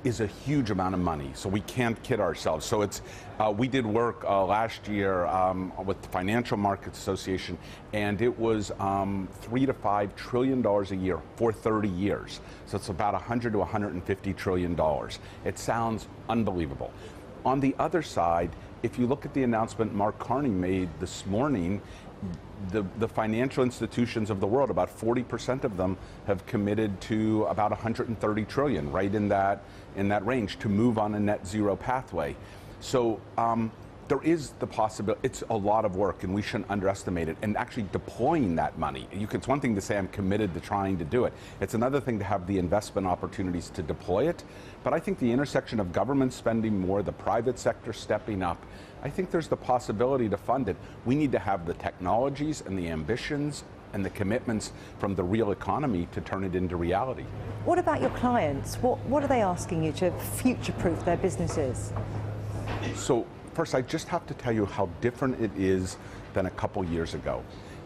is a huge amount of money, so we can't kid ourselves. So it's, we did work last year with the Financial Markets Association, and it was $3 to $5 trillion a year for 30 years. So it's about $100 to $150 trillion. It sounds unbelievable. On the other side, if you look at the announcement Mark Carney made this morning, the financial institutions of the world, about 40% of them have committed to about 130 trillion, right in that range, to move on a net zero pathway. So there is the possibility. It's a lot of work, and we shouldn't underestimate it. And actually deploying that money, it's one thing to say I'm committed to trying to do it. It's another thing to have the investment opportunities to deploy it. But I think the intersection of government spending more, the private sector stepping up, I think there's the possibility to fund it. We need to have the technologies and the ambitions and the commitments from the real economy to turn it into reality. What about your clients? What are they asking you to future-proof their businesses? So first, I just have to tell you how different it is than a couple years ago.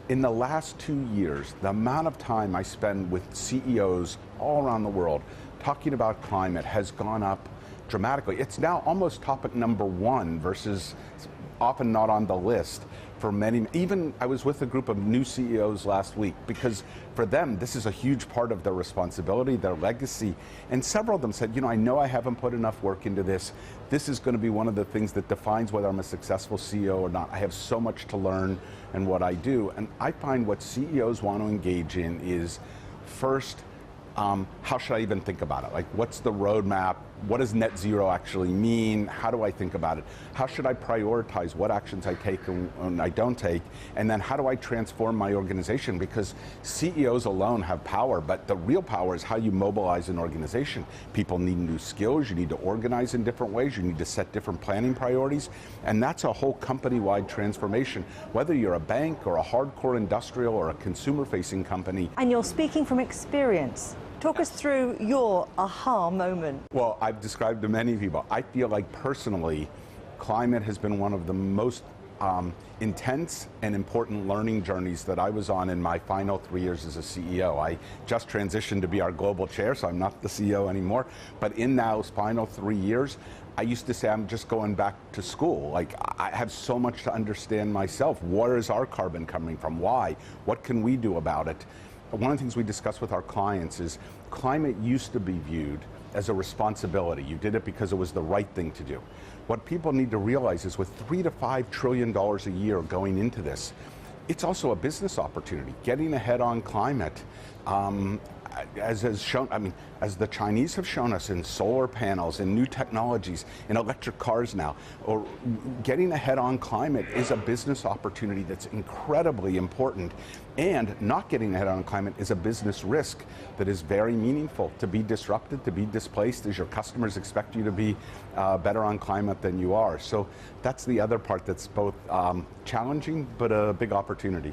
In the last 2 years, the amount of time I spend with CEOs all around the world talking about climate has gone up dramatically. It's now almost topic number one versus often not on the list for many. Even I was with a group of new CEOs last week because for them, this is a huge part of their responsibility, their legacy. And several of them said, I know I haven't put enough work into this. This is going to be one of the things that defines whether I'm a successful CEO or not. I have so much to learn in what I do. And I find what CEOs want to engage in is first, how should I even think about it? Like, what's the roadmap? What does net zero actually mean? How do I think about it? How should I prioritize what actions I take and I don't take? And then how do I transform my organization? Because CEOs alone have power, but the real power is how you mobilize an organization. People need new skills. You need to organize in different ways. You need to set different planning priorities. And that's a whole company-wide transformation, whether you're a bank or a hardcore industrial or a consumer-facing company. And you're speaking from experience. Talk us through your aha moment. Well, I've described to many people. I feel like personally, climate has been one of the most intense and important learning journeys that I was on in my final 3 years as a CEO. I just transitioned to be our global chair, so I'm not the CEO anymore. But in those final 3 years, I used to say I'm just going back to school. Like, I have so much to understand myself. Where is our carbon coming from? Why? What can we do about it? One of the things we discuss with our clients is climate used to be viewed as a responsibility. You did it because it was the right thing to do. What people need to realize is with $3 to $5 trillion a year going into this, it's also a business opportunity. Getting ahead on climate, as has shown, as the Chinese have shown us in solar panels and new technologies, in electric cars now, or getting ahead on climate is a business opportunity that's incredibly important. And not getting ahead on climate is a business risk that is very meaningful. To be disrupted, to be displaced, as your customers expect you to be better on climate than you are. So that's the other part that's both challenging, but a big opportunity.